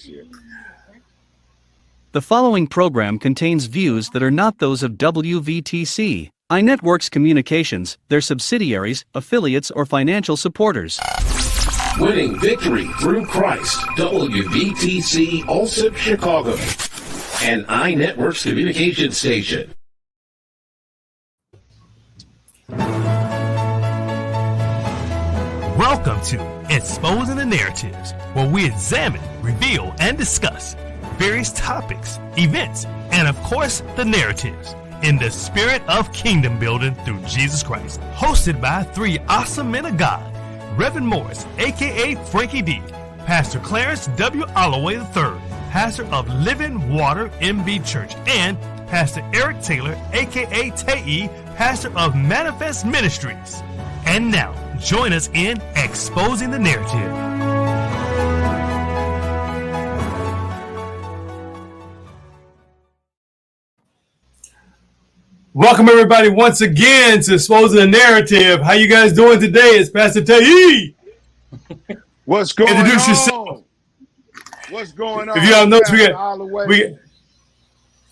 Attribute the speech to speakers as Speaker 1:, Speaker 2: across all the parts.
Speaker 1: this year.
Speaker 2: The following program contains views that are not those of WVTC, iNetworks Communications, their subsidiaries, affiliates, or financial supporters.
Speaker 3: Winning victory through Christ, WVTC Allsip Chicago, an iNetworks communication station.
Speaker 4: Welcome to Exposing the Narratives, where we examine, reveal, and discuss various topics, events, and of course, the narratives in the spirit of kingdom building through Jesus Christ. Hosted by three awesome men of God, Reverend Morris, aka Frankie D, Pastor Clarence W. Holloway III, pastor of Living Water MB Church, and Pastor Eric Taylor, aka Tae, pastor of Manifest Ministries. And now, join us in Exposing the Narrative.
Speaker 5: Welcome everybody once again to Exposing the Narrative. How you guys doing today? It's Pastor Tae.
Speaker 1: What's going
Speaker 5: Introduce
Speaker 1: on?
Speaker 5: yourself.
Speaker 1: What's going on?
Speaker 5: If you all notice,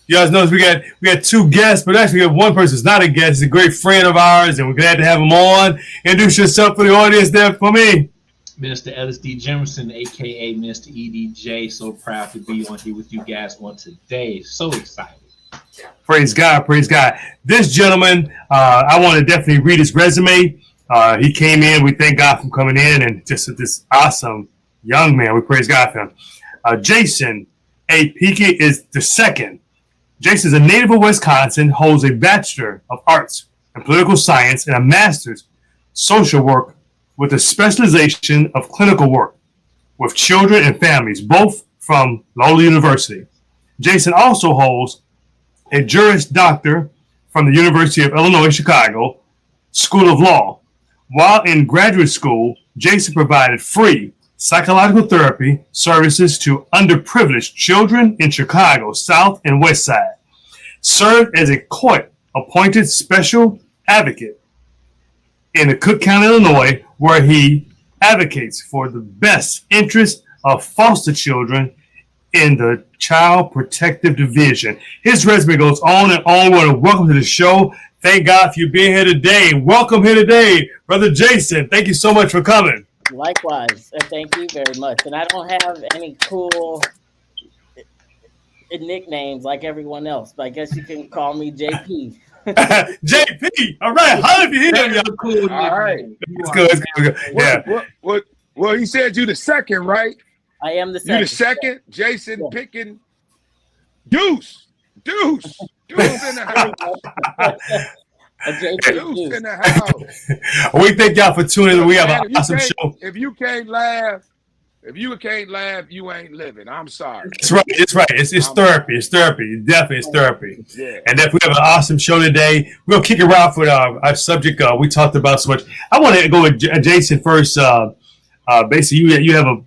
Speaker 5: you guys notice we got two guests, but actually we have one person who's not a guest. He's a great friend of ours, and we're glad to have him on. Introduce yourself for the audience there for me.
Speaker 6: Minister Ellis D. Jimerson, aka Minister EDJ. So proud to be on here with you guys on today. So excited.
Speaker 5: Praise God, praise God. This gentleman, I want to definitely read his resume. He came in. We thank God for coming in, and just this awesome young man. We praise God for him. Jason A. Peake is the second. Jason is a native of Wisconsin, holds a Bachelor of Arts in Political Science and a Master's Social Work with a specialization of clinical work with children and families, both from Loyola University. Jason also holds a Juris Doctor from the University of Illinois, Chicago, School of Law. While in graduate school, Jason provided free psychological therapy services to underprivileged children in Chicago, South and West Side. Served as a court-appointed special advocate in Cook County, Illinois, where he advocates for the best interest of foster children in the Child Protective Division. His resume goes on and on. We want to welcome to the show. Thank God for you being here today. Welcome here today, Brother Jason. Thank you so much for coming.
Speaker 7: Likewise. Thank you very much. And I don't have any cool nicknames like everyone else, but I guess you can call me JP.
Speaker 5: JP. All right. How if you hear him, y'all?
Speaker 6: Cool.
Speaker 1: All right.
Speaker 5: It's good. It's good. Yeah.
Speaker 1: Well, he said you the second, right?
Speaker 7: I am the second.
Speaker 1: You the second? Jason picking Deuce in the house. Deuce in the house.
Speaker 5: We thank y'all for tuning in. We have an awesome show.
Speaker 1: If you can't laugh, you ain't living. I'm sorry.
Speaker 5: It's right. It's right. It's therapy. It's therapy. Definitely, it's therapy.
Speaker 1: Yeah.
Speaker 5: And if we have an awesome show today, we'll kick it around with our subject. We talked about so much. I want to go with Jason first. Basically, you have a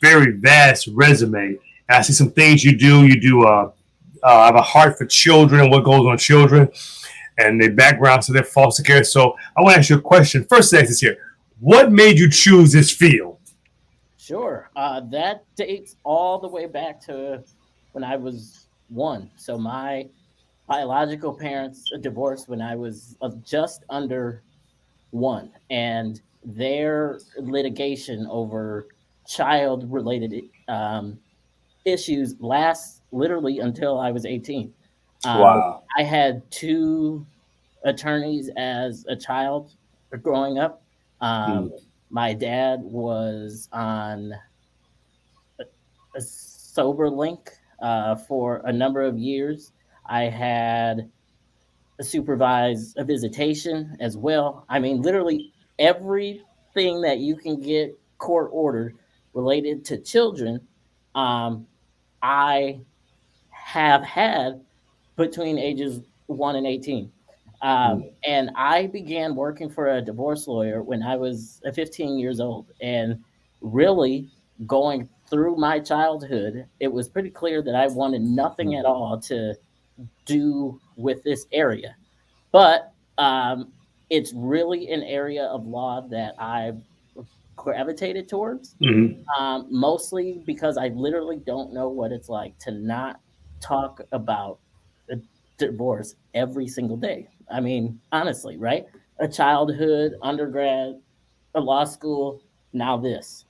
Speaker 5: very vast resume. And I see some things you do. You do have a heart for children and what goes on children and their background, so their foster care. So I want to ask you a question. First, this here. What made you choose this field?
Speaker 7: Sure. That dates all the way back to when I was 1. So my biological parents divorced when I was just under 1. And their litigation over child-related issues lasts literally until I was 18.
Speaker 5: Wow.
Speaker 7: I had 2 attorneys as a child growing up. My dad was on a sober link for a number of years. I had supervised a visitation as well. I mean, literally everything that you can get court ordered related to children, I have had between ages 1 and 18. And I began working for a divorce lawyer when I was 15 years old. And really going through my childhood, it was pretty clear that I wanted nothing at all to do with this area. But it's really an area of law that I've gravitated towards.
Speaker 5: Mhm.
Speaker 7: Mostly because I literally don't know what it's like to not talk about a divorce every single day. I mean, honestly, right? A childhood, undergrad, a law school, now this.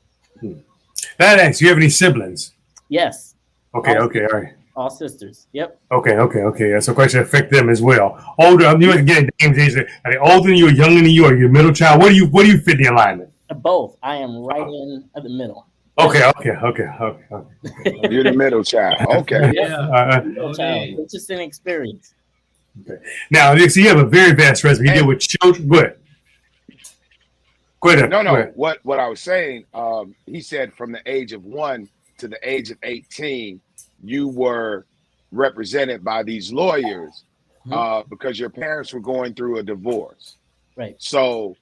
Speaker 5: That asks, do you have any siblings?
Speaker 7: Yes,
Speaker 5: Okay,
Speaker 7: All-
Speaker 5: okay, all right.
Speaker 7: all sisters. Yep,
Speaker 5: Okay. That's a question that affect them as well. Older, you again, James, are they older than you or younger than you, or you a middle child? Where do you fit the alignment?
Speaker 7: both. I am right in the middle.
Speaker 5: Okay.
Speaker 1: You're the middle child. Okay.
Speaker 6: Yeah.
Speaker 7: Middle
Speaker 6: Okay.
Speaker 7: child. It's just an experience.
Speaker 5: Now, so you have a very vast resume. You deal with children. Go ahead.
Speaker 1: No.
Speaker 5: Go ahead.
Speaker 1: What I was saying, he said from the age of 1 to the age of 18, you were represented by these lawyers because your parents were going through a divorce.
Speaker 7: Right.
Speaker 1: So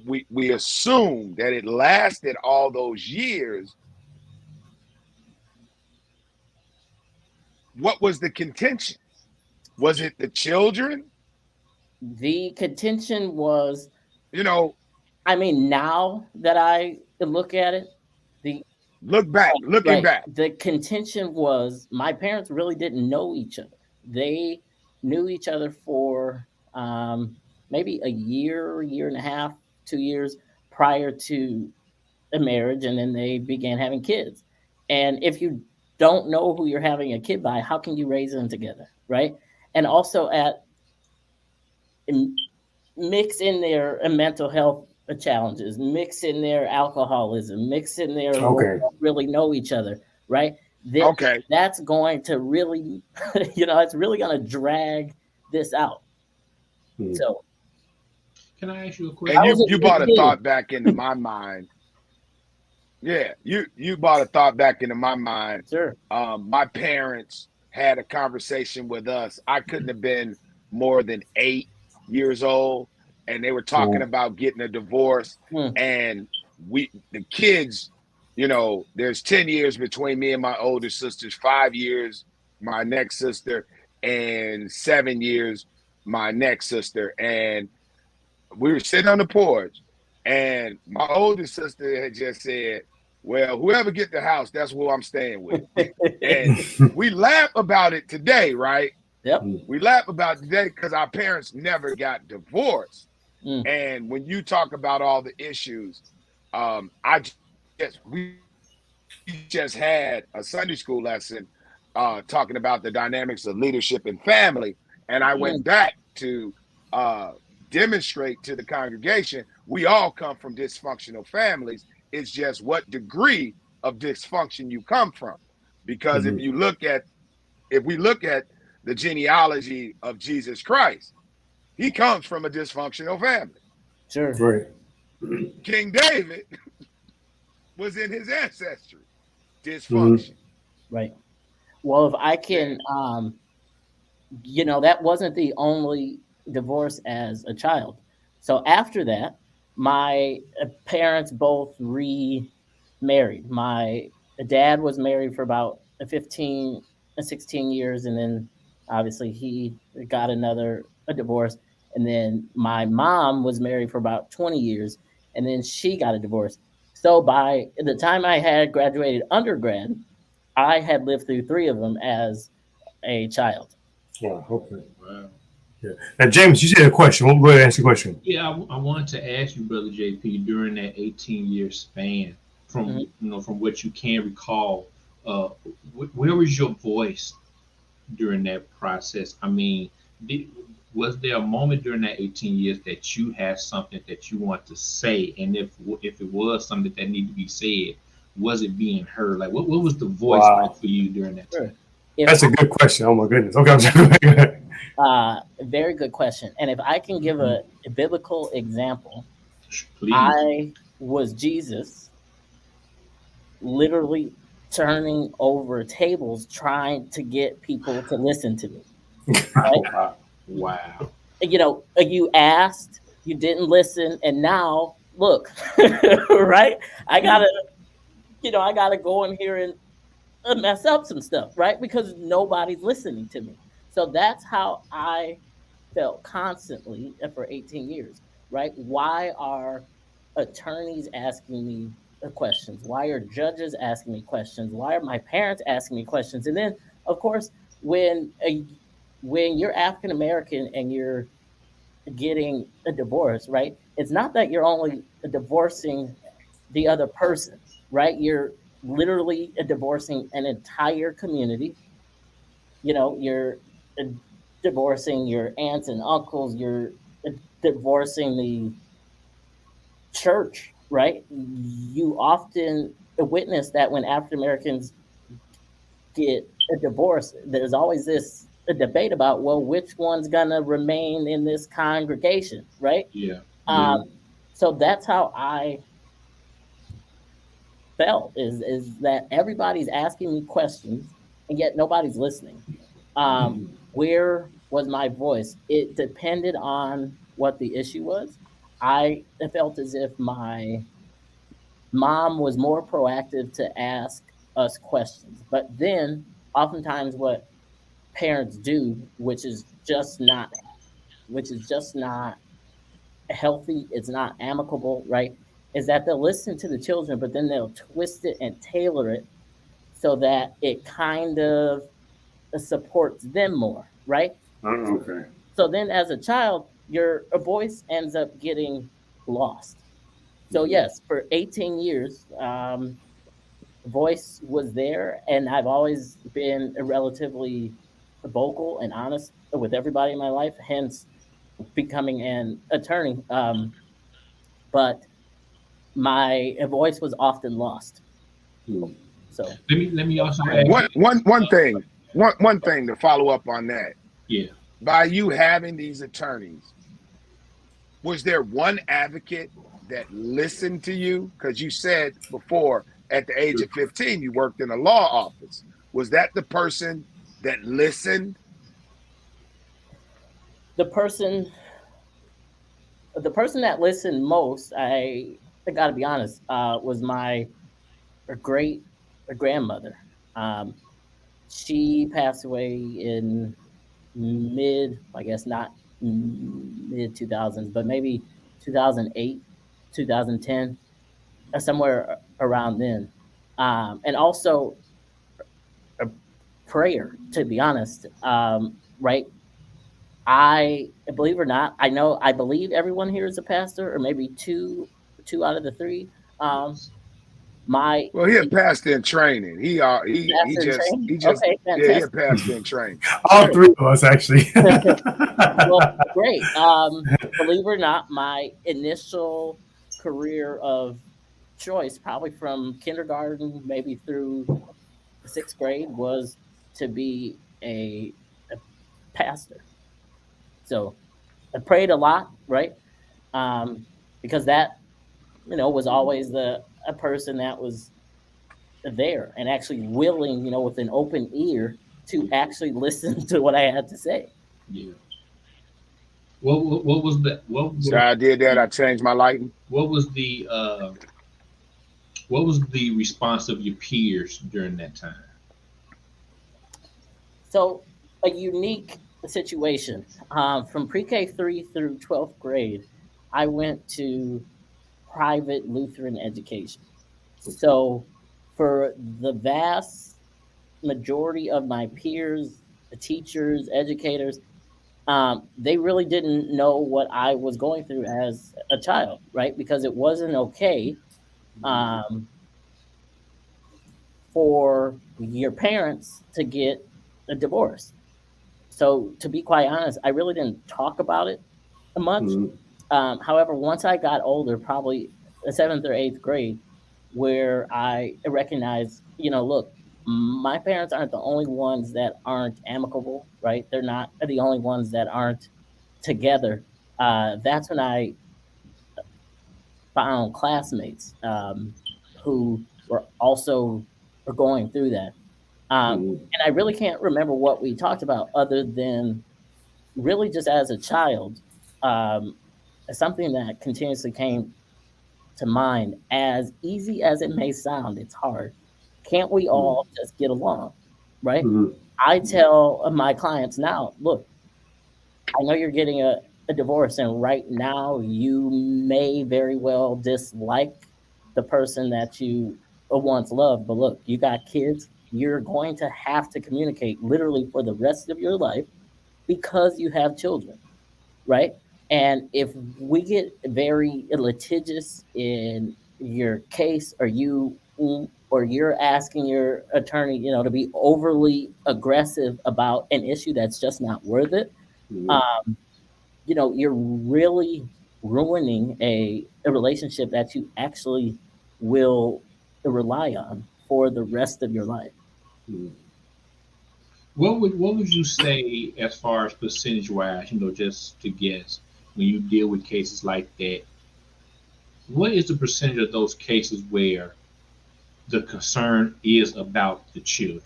Speaker 1: we assume that it lasted all those years. What was the contention? Was it the children?
Speaker 7: The contention was,
Speaker 1: You know,
Speaker 7: I mean, now that I look at it,
Speaker 1: looking
Speaker 7: right,
Speaker 1: back.
Speaker 7: the contention was my parents really didn't know each other. They knew each other for maybe a year and a half, 2 years prior to a marriage, and then they began having kids. And if you don't know who you're having a kid by, how can you raise them together, right? And also mix in their mental health challenges, mix in their alcoholism, mix in their
Speaker 5: Okay.
Speaker 7: don't really know each other, right?
Speaker 1: Okay.
Speaker 7: That's going to really, it's really going to drag this out. So,
Speaker 6: Can I ask you a question?
Speaker 1: And
Speaker 7: was a
Speaker 1: you brought a
Speaker 7: kid.
Speaker 1: thought back into my mind. Yeah, you brought a thought back into my mind.
Speaker 7: sure.
Speaker 1: My parents had a conversation with us. I couldn't have been more than 8 years old, and they were talking about getting a divorce. And the kids, there's 10 years between me and my older sisters, 5 years my next sister, and 7 years my next sister. And we were sitting on the porch, and my older sister had just said, well, whoever get the house, that's who I'm staying with. And we laugh about it today, right?
Speaker 7: Yep.
Speaker 1: We laugh about it today because our parents never got divorced. And when you talk about all the issues, we just had a Sunday school lesson talking about the dynamics of leadership and family. And I went back to demonstrate to the congregation, we all come from dysfunctional families. It's just what degree of dysfunction you come from. Because if we look at the genealogy of Jesus Christ, he comes from a dysfunctional family.
Speaker 7: Sure.
Speaker 5: Right.
Speaker 1: King David was in his ancestry. Dysfunction.
Speaker 7: Right. Well, if I can, that wasn't the only divorce as a child. So after that, my parents both remarried. My dad was married for about 15, 16 years, and then obviously he got a divorce. And then my mom was married for about 20 years, and then she got a divorce. So by the time I had graduated undergrad, I had lived through 3 of them as a child.
Speaker 5: Yeah. Okay.
Speaker 6: Wow.
Speaker 5: Yeah. Now, James, you said a question. We'll go ahead and ask your question.
Speaker 6: Yeah, I wanted to ask you, Brother JP, during that 18-year span, from from what you can recall, where was your voice during that process? I mean, was there a moment during that 18 years that you had something that you want to say? And if it was something that needed to be said, was it being heard? Like, what was the voice like for you during that time?
Speaker 5: That's a good question. Oh, my goodness. Okay, I'm sorry.
Speaker 7: Very good question. And if I can give a biblical example,
Speaker 6: Please.
Speaker 7: I was Jesus literally turning over tables trying to get people to listen to me. Right?
Speaker 6: Wow.
Speaker 7: You asked, you didn't listen, and now look, right? I gotta go in here and mess up some stuff, right? Because nobody's listening to me. So that's how I felt constantly for 18 years, right? Why are attorneys asking me questions? Why are judges asking me questions? Why are my parents asking me questions? And then, of course, when you're African American and you're getting a divorce, right? It's not that you're only divorcing the other person, right? You're literally divorcing an entire community. You know, you're divorcing your aunts and uncles. You're divorcing the church, right? You often witness that when African Americans get a divorce, there's always this debate about, well, which one's gonna remain in this congregation, right?
Speaker 6: Yeah.
Speaker 7: So that's how I felt is that everybody's asking me questions and yet nobody's listening. Where was my voice? It depended on what the issue was. I felt as if my mom was more proactive to ask us questions. But then oftentimes what parents do, which is just not healthy, it's not amicable, right? Is that they'll listen to the children, but then they'll twist it and tailor it so that it kind of supports them more, right?
Speaker 5: Okay.
Speaker 7: So then as a child, your voice ends up getting lost. So yes, for 18 years, voice was there, and I've always been relatively vocal and honest with everybody in my life, hence becoming an attorney. But my voice was often lost. So
Speaker 6: let me also add
Speaker 1: one thing to follow up on that.
Speaker 6: Yeah.
Speaker 1: By you having these attorneys, was there one advocate that listened to you? Because you said before, at the age of 15, you worked in a law office. Was that the person that listened?
Speaker 7: The person that listened most, I got to be honest, was my great grandmother. She passed away in not mid 2000s, but maybe 2008, 2010, somewhere around then. And also a prayer, to be honest, right? I believe it or not, I believe everyone here is a pastor, or maybe two out of the three.
Speaker 1: He had passed in training. He just
Speaker 7: okay,
Speaker 1: he had passed in training.
Speaker 5: All three of us actually.
Speaker 7: Well, great. Believe it or not, my initial career of choice, probably from kindergarten maybe through 6th grade, was to be a pastor. So I prayed a lot, right? Because that, was always a person that was there and actually willing, with an open ear to actually listen to what I had to say.
Speaker 6: Yeah. What was that?
Speaker 1: So I did that. I changed my lighting.
Speaker 6: What was the response of your peers during that time?
Speaker 7: So a unique situation. From pre-K 3 through 12th grade, I went to private Lutheran education. So for the vast majority of my peers, the teachers, educators, they really didn't know what I was going through as a child, right? Because it wasn't okay for your parents to get a divorce. So to be quite honest, I really didn't talk about it much. However, once I got older, probably the 7th or 8th grade, where I recognized, look, my parents aren't the only ones that aren't amicable, right? They're not the only ones that aren't together. That's when I found classmates who were also going through that. And I really can't remember what we talked about other than really just as a child, something that continuously came to mind. As easy as it may sound, it's hard. Can't we all just get along, right? I tell my clients now, look, I know you're getting a a divorce, and right now you may very well dislike the person that you once loved. But look, you got kids. You're going to have to communicate literally for the rest of your life because you have children, right? And if we get very litigious in your case, or you're asking your attorney, to be overly aggressive about an issue that's just not worth it, you're really ruining a relationship that you actually will rely on for the rest of your life.
Speaker 6: What would you say as far as percentage wise, just to guess, when you deal with cases like that, what is the percentage of those cases where the concern is about the children?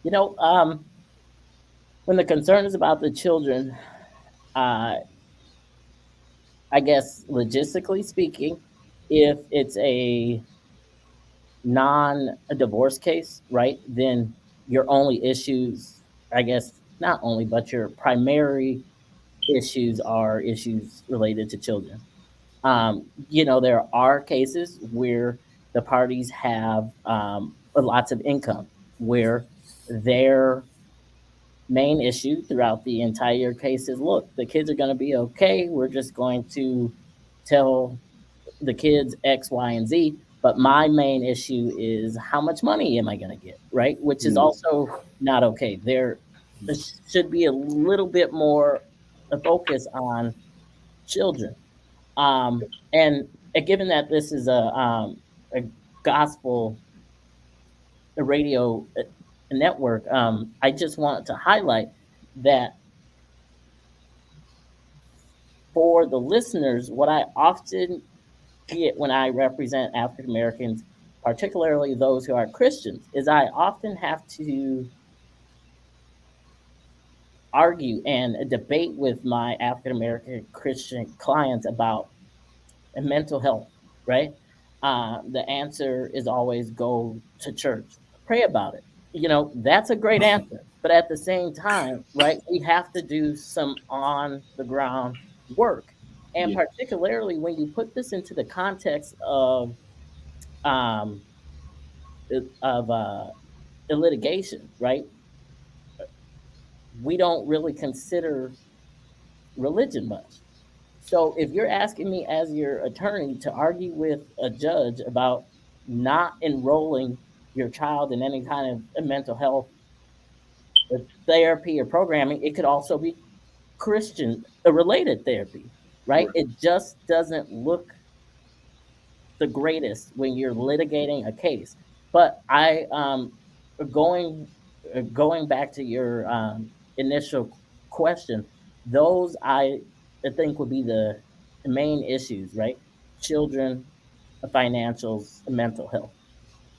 Speaker 7: When the concern is about the children, I guess logistically speaking, if it's a non-divorce case, right, then your only issues, I guess not only, but your primary issues are issues related to children. There are cases where the parties have lots of income, where their main issue throughout the entire case is, look, the kids are going to be okay. We're just going to tell the kids X, Y, and Z. But my main issue is how much money am I going to get, right? Which is also not okay. There should be a little bit more focus on children. And given that this is a gospel radio network, I just want to highlight that for the listeners, what I often get when I represent African Americans, particularly those who are Christians, is I often have to argue and debate with my African American Christian clients about mental health, right? The answer is always go to church, pray about it. That's a great answer. But at the same time, right, we have to do some on the ground work. And particularly when you put this into the context of litigation, right? We don't really consider religion much. So if you're asking me as your attorney to argue with a judge about not enrolling your child in any kind of mental health therapy or programming, it could also be Christian related therapy, right? It just doesn't look the greatest when you're litigating a case. But going back to your initial question, those I think would be the main issues, right? Children, financials, mental health.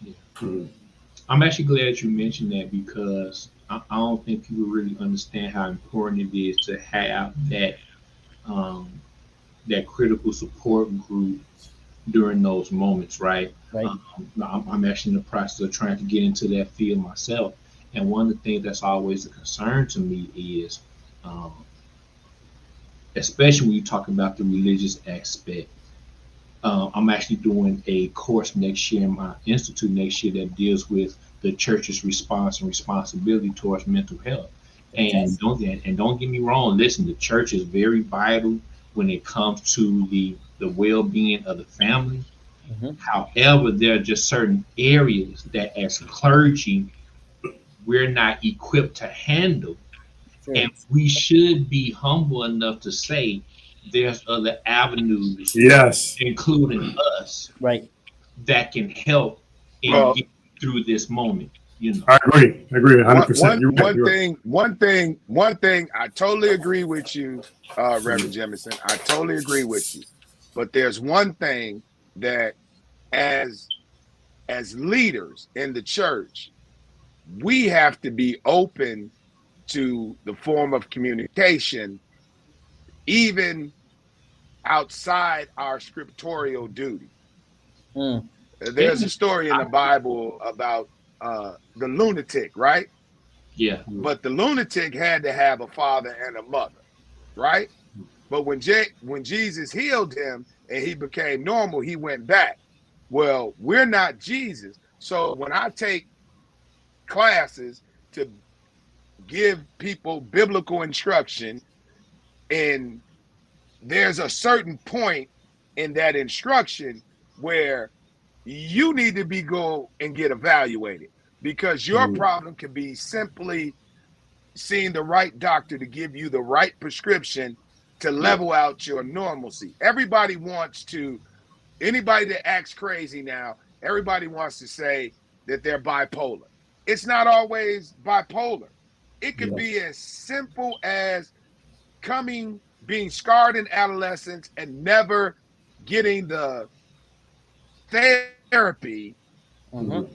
Speaker 6: Yeah. I'm actually glad you mentioned that, because I don't think people really understand how important it is to have that that critical support group during those moments, right? I'm actually in the process of trying to get into that field myself, and one of the things that's always a concern to me is, especially when you talk about the religious aspect. I'm actually doing a course next year in my institute next year that deals with the church's response and responsibility towards mental health. And don't get me wrong, listen, the church is very vital when it comes to the well-being of the family. However, there are just certain areas that as clergy, we're not equipped to handle. And we should be humble enough to say there's other avenues, including us,
Speaker 7: right,
Speaker 6: that can help and get through this moment.
Speaker 5: I agree 100%.
Speaker 1: One thing, I totally agree with you, Reverend Jemison. I totally agree with you. But there's one thing that as leaders in the church, we have to be open to the form of communication, even outside our scriptorial duty. There's a story in the Bible about the lunatic, right?
Speaker 6: Yeah.
Speaker 1: But the lunatic had to have a father and a mother. right? But when Jesus healed him and he became normal, he went back. Well, we're not Jesus. So when I take classes to give people biblical instruction, and there's a certain point in that instruction where you need to go and get evaluated, because your problem can be simply seeing the right doctor to give you the right prescription to level out your normalcy. Anybody that acts crazy now, everybody wants to say that they're bipolar. It's not always bipolar. It could be as simple as being scarred in adolescence and never getting the therapy. And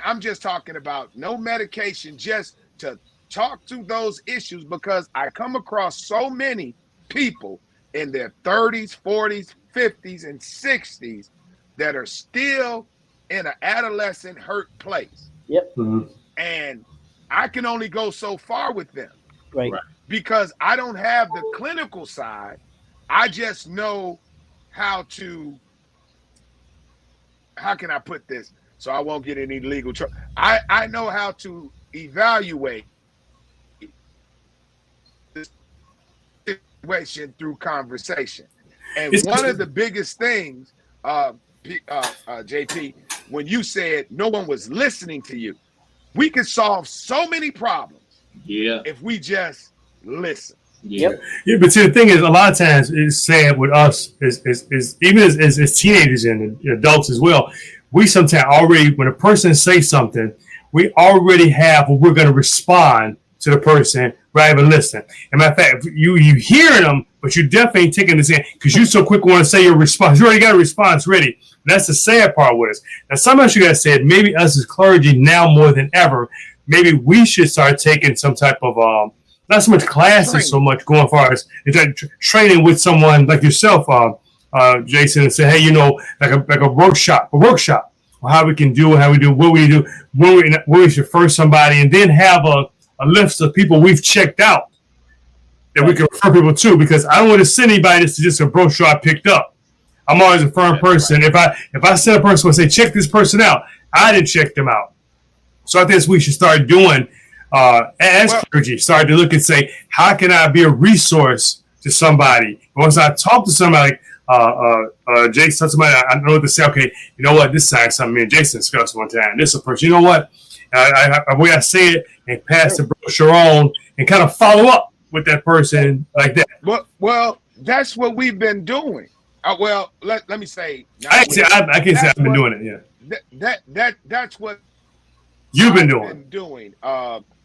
Speaker 1: I'm just talking about no medication, just to talk to those issues, because I come across so many people in their 30s, 40s, 50s, and 60s that are still in an adolescent hurt place. And I can only go so far with them.
Speaker 7: Right.
Speaker 1: Because I don't have the clinical side. I just know how can I put this so I won't get any legal trouble? I know how to evaluate the situation through conversation. And one of the biggest things, JP, when you said no one was listening to you, we could solve so many problems if we just listen.
Speaker 5: Yeah, but see, the thing is, a lot of times it's sad with us, is even as teenagers and adults as well, we sometimes already, when a person says something, we already have what we're going to respond to the person rather than listen. And matter of fact, you hearing them, but you definitely ain't taking this in because you so quick want to say your response. You already got a response ready. That's the sad part with us. Now, sometimes you guys said maybe us as clergy now more than ever, maybe we should start taking some type of not so much classes, so much going far as training with someone like yourself, Jason, and say, hey, like a workshop, how we can do, what we do, where we should refer somebody, and then have a list of people we've checked out that we can refer people to, because I don't want to send anybody to just a brochure I picked up. I'm always a firm person. If I send a person and say, check this person out, I didn't check them out. So I think we should start doing, as clergy, start to look and say, how can I be a resource to somebody? Once I talk to somebody, Jason, somebody I know what to say, okay, you know what, this sounds something me and Jason discussed one time. This is a person, you know what, the way I say it, and pass the brochure on and kind of follow up with that person like that.
Speaker 1: Well, that's what we've been doing. Let me say.
Speaker 5: I can say I've been doing it. Yeah.
Speaker 1: That's what
Speaker 5: you've been doing.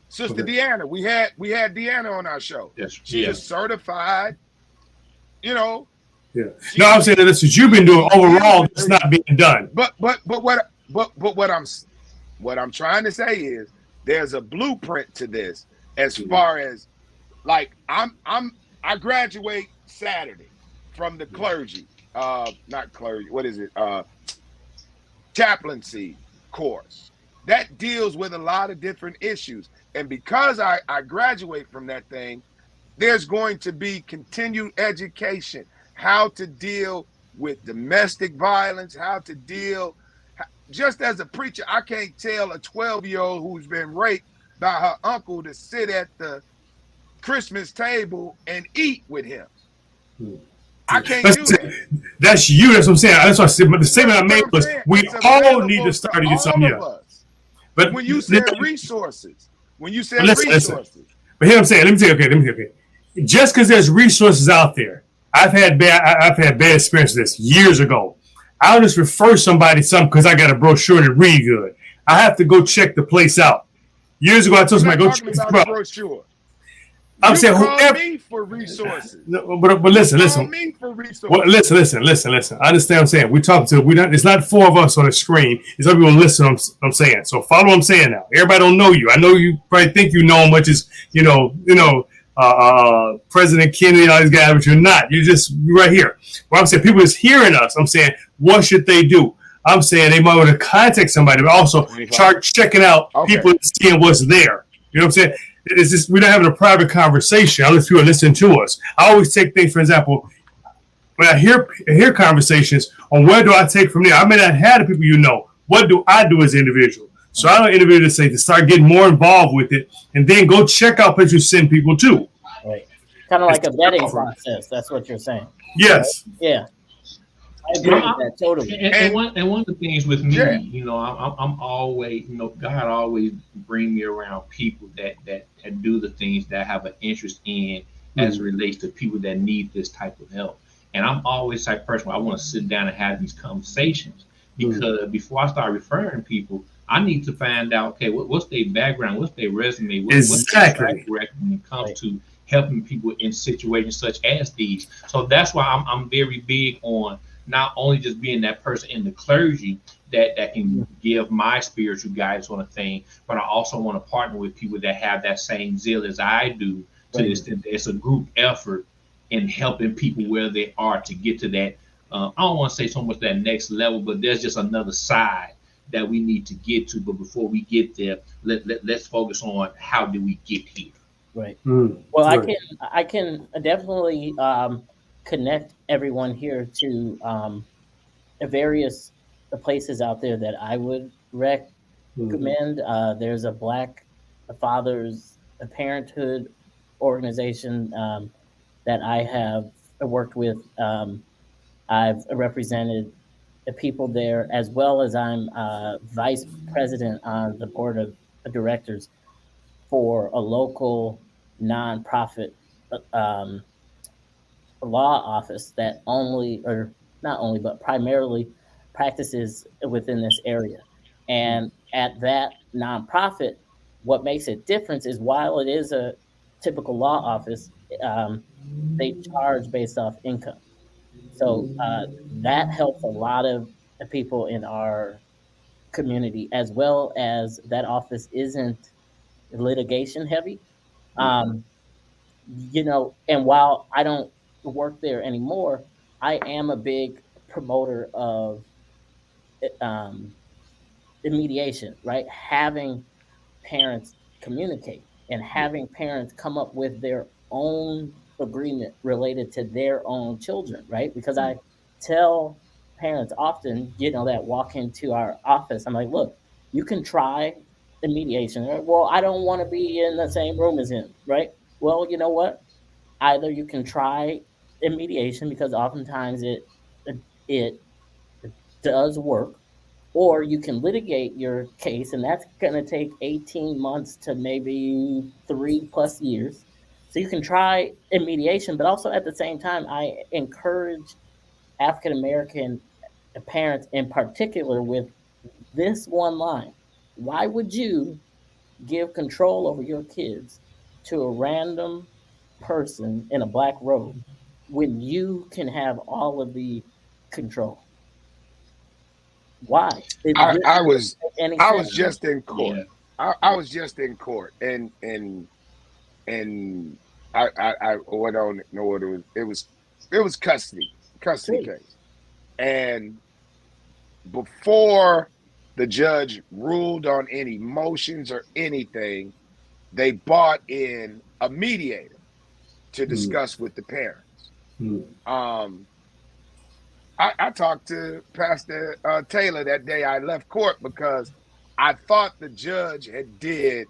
Speaker 1: Sister Deanna, we had Deanna on our show.
Speaker 6: Yes,
Speaker 1: she is certified.
Speaker 5: Yeah. No, I'm saying that this is you've been doing overall. It's not being done.
Speaker 1: But what I'm trying to say is there's a blueprint to this as far as like I graduate Saturday from the clergy, not clergy. What is it? Chaplaincy course that deals with a lot of different issues. And because I graduate from that thing, there's going to be continued education, how to deal with domestic violence, how to deal. Just as a preacher, I can't tell a 12-year-old who's been raped by her uncle to sit at the Christmas table and eat with him. I can't do that.
Speaker 5: That's you. That's what I'm saying. That's what I said. But the statement I made was we all need to start to get something here.
Speaker 1: But when you said resources, but here
Speaker 5: I'm saying, let me say, okay. Just because there's resources out there, I've had bad experience with this years ago. I'll just refer somebody something because I got a brochure that read good. I have to go check the place out. Years ago, I told somebody go check the brochure. I'm saying whoever
Speaker 1: me for resources.
Speaker 5: No, but listen.
Speaker 1: Me for resources.
Speaker 5: Well, listen. I understand what I'm saying. It's not four of us on the screen. It's other people listen to what I'm saying. So follow what I'm saying now. Everybody don't know you. I know you probably think you know much as President Kennedy and all these guys, but you're not. You're just right here. What I'm saying, people is hearing us. I'm saying, what should they do? I'm saying they might want to contact somebody, but also start checking out people and seeing what's there. You know what I'm saying? it's just we're not having a private conversation. Unless people are listening to us. I always take things, for example, when I hear conversations on where do I take from there. I may not have the people you know. What do I do as an individual? So I don't individually say to start getting more involved with it, and then go check out places you send people to.
Speaker 7: Right. Kind of like a vetting process. That's what you're saying.
Speaker 5: Yes.
Speaker 7: Right? Yeah. I agree with that totally.
Speaker 6: And one of the things with me,
Speaker 1: Yeah.
Speaker 6: you know, I'm always, you know, God always bring me around people that do the things that I have an interest in as it relates to people that need this type of help. And I'm always the type of person where I want to sit down and have these conversations, because before I start referring people, I need to find out, okay, what's their background, what's their resume, what's their track record when it comes to helping people in situations such as these. So that's why I'm very big on not only just being that person in the clergy that can give my spiritual guidance on a thing, but I also want to partner with people that have that same zeal as I do, to the extent that it's a group effort in helping people where they are to get to that. I don't want to say so much that next level, but there's just another side that we need to get to. But before we get there, let's focus on how do we get here.
Speaker 7: Right. Well, I can definitely connect everyone here to various places out there that I would recommend. There's a Black Fathers Parenthood organization that I have worked with. I've represented the people there, as well as I'm vice president on the board of directors for a local nonprofit law office that but primarily practices within this area. And at that nonprofit, what makes it different is while it is a typical law office, they charge based off income. So that helps a lot of people in our community, as well as that office isn't litigation heavy. You know, and while I don't work there anymore, I am a big promoter of mediation, right? Having parents communicate and having parents come up with their own agreement related to their own children, right? Because I tell parents often, you know, that walk into our office, I'm like, look, you can try the mediation. Well, I don't want to be in the same room as him, right? Well, you know what? Either you can try a mediation, because oftentimes it does work, or you can litigate your case, and that's going to take 18 months to maybe 3+ years. So you can try a mediation, but also at the same time, I encourage African American parents in particular with this one line: why would you give control over your kids to a random person in a black robe when you can have all of the control? Why?
Speaker 1: I was just in court. Yeah. I was just in court, and I don't know what it was. It was custody case, and before the judge ruled on any motions or anything, they brought in a mediator to discuss with the parents. I talked to Pastor Taylor that day I left court, because I thought the judge had did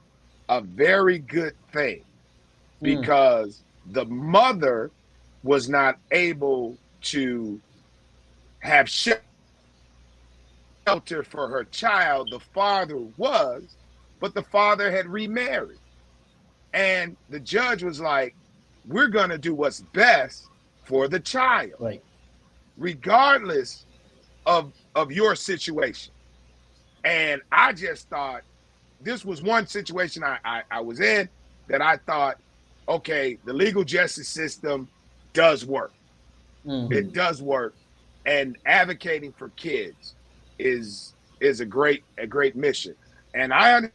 Speaker 1: a very good thing, because the mother was not able to have shelter for her child. The father was, but the father had remarried. And the judge was like, we're going to do what's best for the child, right, regardless of your situation. And I just thought this was one situation I was in that I thought, okay, the legal justice system does work. It does work. And advocating for kids is a great mission. And I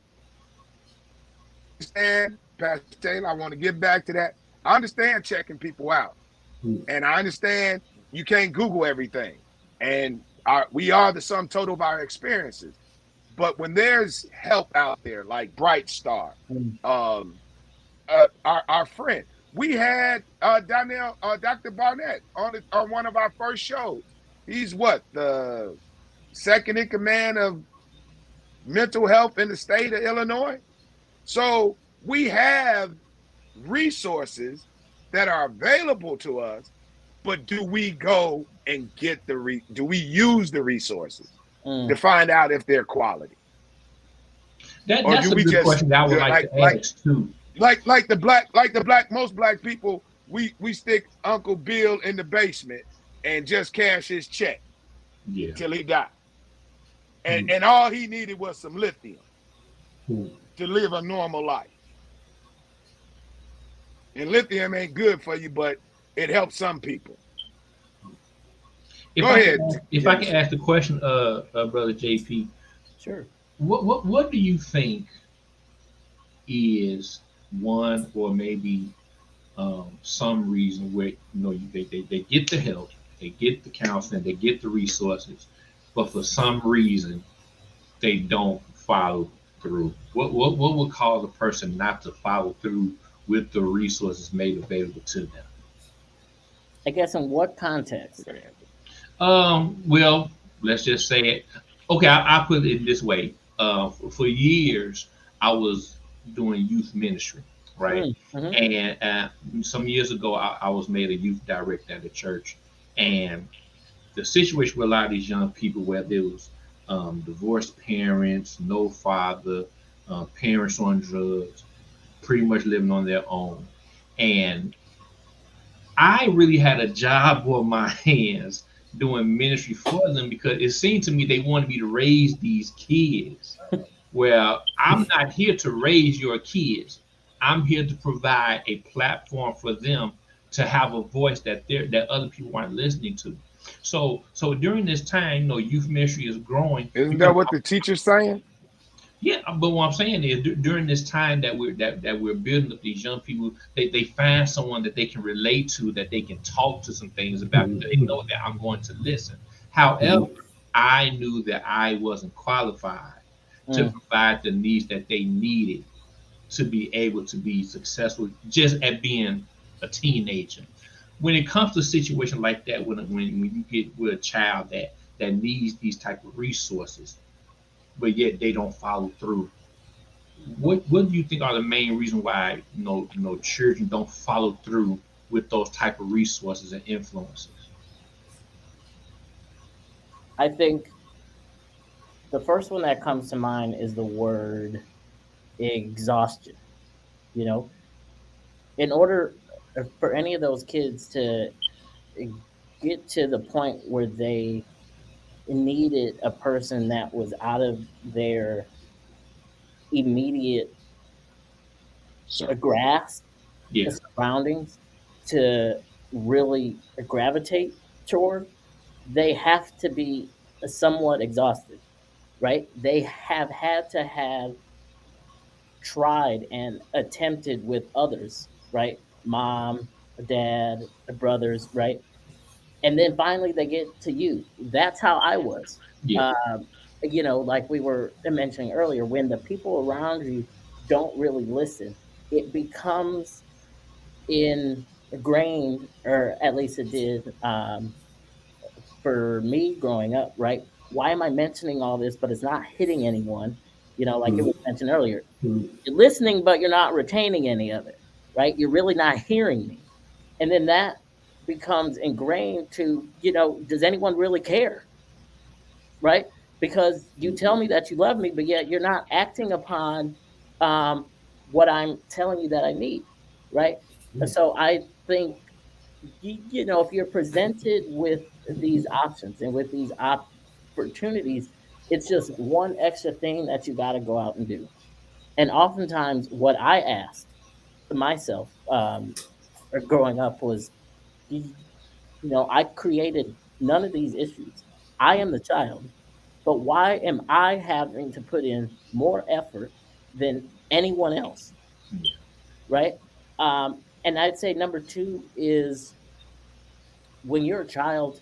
Speaker 1: understand, Pastor Taylor, I want to get back to that. I understand checking people out. And I understand you can't Google everything. And we are the sum total of our experiences. But when there's help out there, like Bright Star, our friend. We had Donnell, Dr. Barnett on one of our first shows. He's what, the second in command of mental health in the state of Illinois. So we have resources that are available to us, but do we go and get do we use the resources to find out if they're quality?
Speaker 6: That's a good question that I would like to ask too.
Speaker 1: Like most black people, we stick Uncle Bill in the basement and just cash his check till he died. And all he needed was some lithium to live a normal life. And lithium ain't good for you, but it helps some people. Go ahead.
Speaker 6: If I can ask the question, Brother JP.
Speaker 7: Sure.
Speaker 6: What do you think is one or maybe some reason where they get the help, they get the counseling, they get the resources, but for some reason they don't follow through? What would cause a person not to follow through with the resources made available to them?
Speaker 7: I guess in what context?
Speaker 6: Well, let's just say it. Okay, I'll put it this way. For years, I was doing youth ministry, right? Mm-hmm. And some years ago, I was made a youth director at the church. And the situation with a lot of these young people, where there was divorced parents, no father, parents on drugs, pretty much living on their own. And I really had a job on my hands doing ministry for them, because it seemed to me they wanted me to raise these kids. Well, I'm not here to raise your kids. I'm here to provide a platform for them to have a voice that other people aren't listening to. So during this time, youth ministry is growing.
Speaker 1: Isn't that what the teacher's saying?
Speaker 6: Yeah, but what I'm saying is, during this time that we're building up these young people, they find someone that they can relate to, that they can talk to some things about. They know that I'm going to listen. However, I knew that I wasn't qualified to provide the needs that they needed to be able to be successful just at being a teenager. When it comes to a situation like that, when you get with a child that needs these type of resources, but yet they don't follow through, what do you think are the main reasons why children don't follow through with those type of resources and influences?
Speaker 7: I think the first one that comes to mind is the word exhaustion. In order for any of those kids to get to the point where they needed a person that was out of their immediate grasp, the surroundings, to really gravitate toward, they have to be somewhat exhausted, right? They have had to have tried and attempted with others, right? Mom, dad, brothers, right? And then finally they get to you. That's how I was.
Speaker 6: Yeah.
Speaker 7: Like we were mentioning earlier, when the people around you don't really listen, it becomes ingrained, or at least it did for me growing up, right? Why am I mentioning all this, but it's not hitting anyone? Like it was mentioned earlier. You're listening, but you're not retaining any of it, right? You're really not hearing me. And then that becomes ingrained to, does anyone really care? Right? Because you tell me that you love me, but yet you're not acting upon what I'm telling you that I need, right? So I think, if you're presented with these options and with these opportunities, it's just one extra thing that you got to go out and do. And oftentimes what I asked myself growing up was, I created none of these issues. I am the child, but why am I having to put in more effort than anyone else? Right? And I'd say number two is, when you're a child,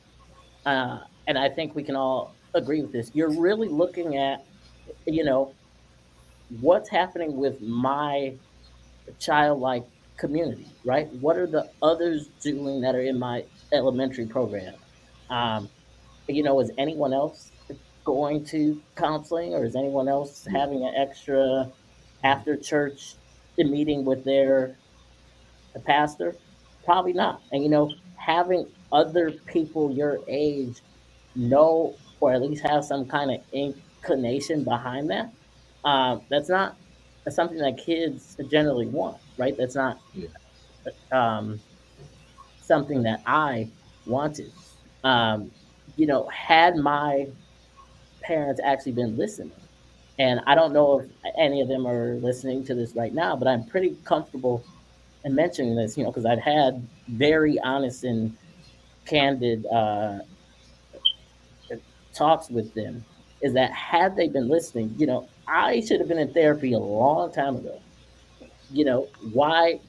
Speaker 7: and I think we can all agree with this, you're really looking at, what's happening with my childlike community, right? What are the others doing that are in my elementary program? Is anyone else going to counseling, or is anyone else having an extra after church meeting with their pastor? Probably not. And having other people your age know, or at least have some kind of inclination behind that, that's something that kids generally want, right? That's not um, something that I wanted. Had my parents actually been listening, and I don't know if any of them are listening to this right now, but I'm pretty comfortable in mentioning this, because I've had very honest and candid talks with them, is that had they been listening, I should have been in therapy a long time ago. Why,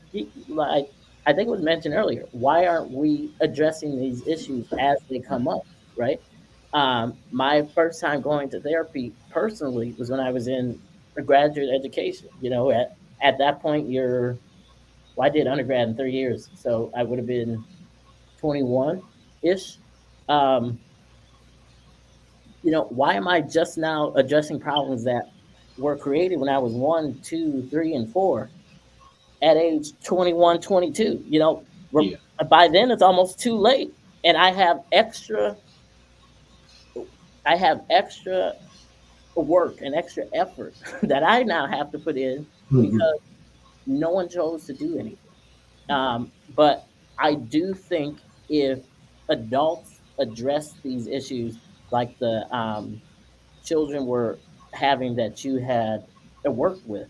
Speaker 7: like I think it was mentioned earlier, why aren't we addressing these issues as they come up, right? My first time going to therapy personally was when I was in a graduate education. At that point, I did undergrad in 3 years, so I would have been 21-ish. Why am I just now addressing problems that were created when I was 1, 2, 3, and 4 at age 21, 22? By then it's almost too late, and I have extra work and extra effort that I now have to put in because no one chose to do anything. But I do think if adults address these issues like the children were having that you had worked with,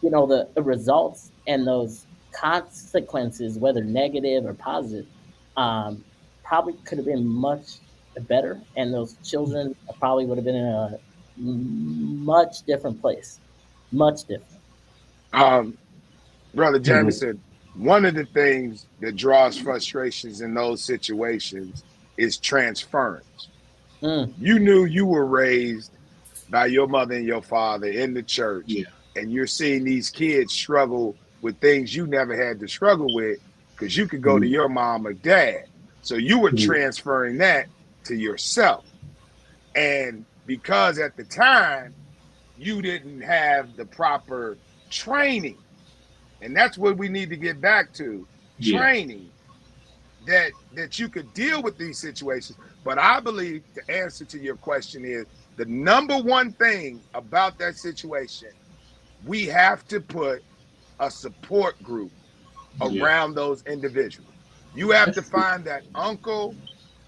Speaker 7: the results and those consequences, whether negative or positive, probably could have been much better, and those children probably would have been in a much different place, much different.
Speaker 1: Brother Jamison, one of the things that draws frustrations in those situations is transference. You knew you were raised by your mother and your father in the church, and you're seeing these kids struggle with things you never had to struggle with because you could go to your mom or dad. So you were transferring that to yourself. And because at the time you didn't have the proper training, and that's what we need to get back to, training, that you could deal with these situations. But I believe the answer to your question is the number one thing about that situation, we have to put a support group around those individuals. You have to find that uncle,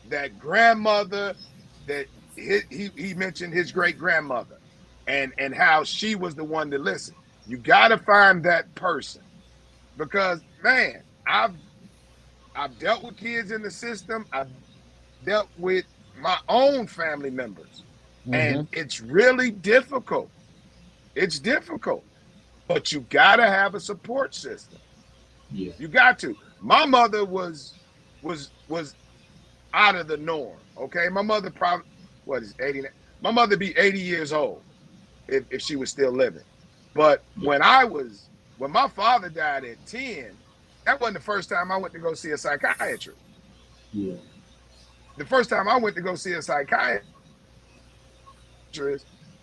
Speaker 1: that grandmother, that he mentioned his great grandmother and how she was the one to listen. You got to find that person, because man, I've dealt with kids in the system. I've dealt with my own family members, and it's really difficult. It's difficult, but you got to have a support system. Yeah, you got to. My mother was out of the norm. Okay, my mother probably is 89. My mother be 80 years old if she was still living. But when my father died at 10, that wasn't the first time I went to go see a psychiatrist. Yeah. The first time I went to go see a psychiatrist,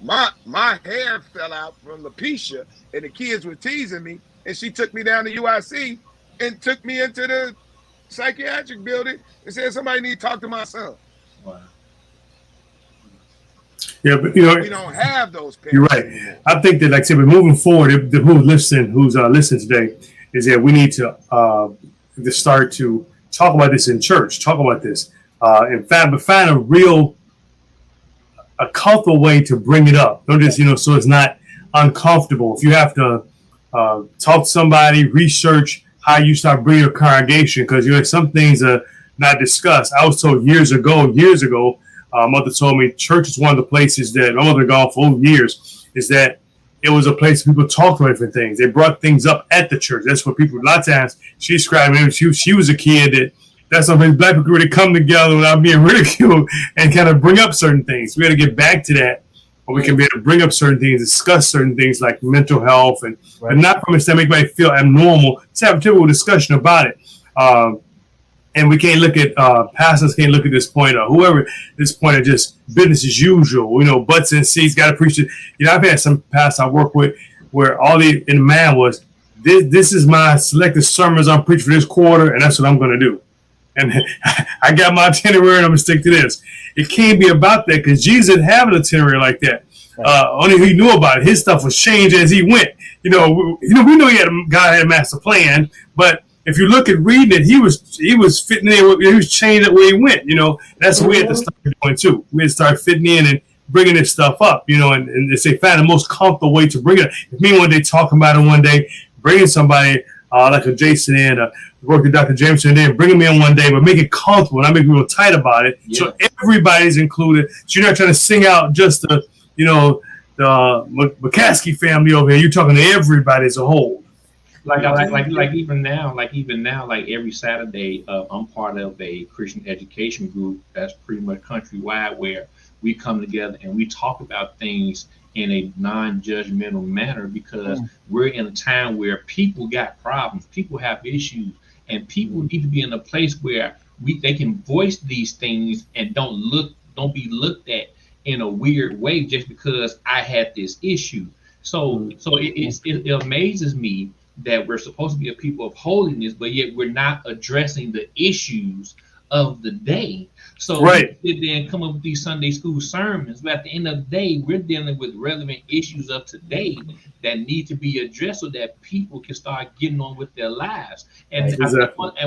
Speaker 1: my hair fell out from alopecia, and the kids were teasing me, and she took me down to UIC and took me into the psychiatric building and said, somebody need to talk to my son. Wow.
Speaker 5: Yeah, but
Speaker 1: we don't have those parents.
Speaker 5: You're right. Anymore. I think that, like I said, we're moving forward. Who's listening today, is that we need to start to talk about this in church. Talk about this, but find a comfortable way to bring it up. Don't just so it's not uncomfortable. If you have to talk to somebody, research how you start bringing your congregation, because some things are not discussed. I was told years ago. Mother told me church is one of the places that my mother gone for years, is that it was a place people talked about different things. They brought things up at the church. That's what people, a lot of times, she described me, she was a kid that's something black people really come together without being ridiculed and kind of bring up certain things. We got to get back to that or we can be able to bring up certain things, discuss certain things like mental health, and but not from a standpoint make anybody feel abnormal. Let's have a typical discussion about it. And we can't look at pastors can't look at this point or whoever this point of just business as usual. You know, butts and seats, got to preach it. You know, I've had some pastors I work with where all the in the man was this is my selected sermons I'm preaching for this quarter, and that's what I'm going to do. And I got my itinerary, and I'm going to stick to this. It can't be about that because Jesus didn't have an itinerary like that. Only he knew about it. His stuff was changed as he went. We know God had a master plan, but if you look at reading it, he was fitting in. He was changing it where he went. That's what we had to start doing too. We had to start fitting in and bringing this stuff up. And they say find the most comfortable way to bring it. If me one day talking about it one day, bringing somebody like a Jason and work with Dr. Jameson, and then bring them in one day, but make it comfortable and not make people tight about it. Yeah. So everybody's included. So you're not trying to sing out just the McCaskey family over here. You're talking to everybody as a whole.
Speaker 6: Like even now, every Saturday, I'm part of a Christian education group that's pretty much countrywide, where we come together and we talk about things in a non-judgmental manner, because we're in a time where people got problems, people have issues, and people need to be in a place where they can voice these things and don't be looked at in a weird way just because I had this issue. So it amazes me that we're supposed to be a people of holiness, but yet we're not addressing the issues of the day. So we sit there and come up with these Sunday school sermons, but at the end of the day, we're dealing with relevant issues of today that need to be addressed so that people can start getting on with their lives. And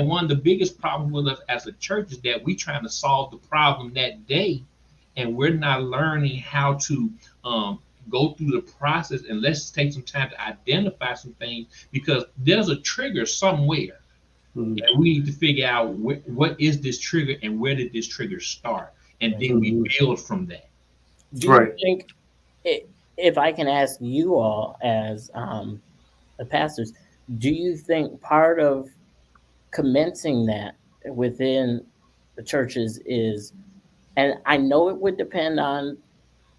Speaker 6: one of the biggest problems with us as a church is that we're trying to solve the problem that day, and we're not learning how to go through the process, and let's take some time to identify some things, because there's a trigger somewhere. And we need to figure out what is this trigger and where did this trigger start, and then we build from that.
Speaker 7: Do you think, if I can ask you all as pastors, do you think part of commencing that within the churches is, and I know it would depend on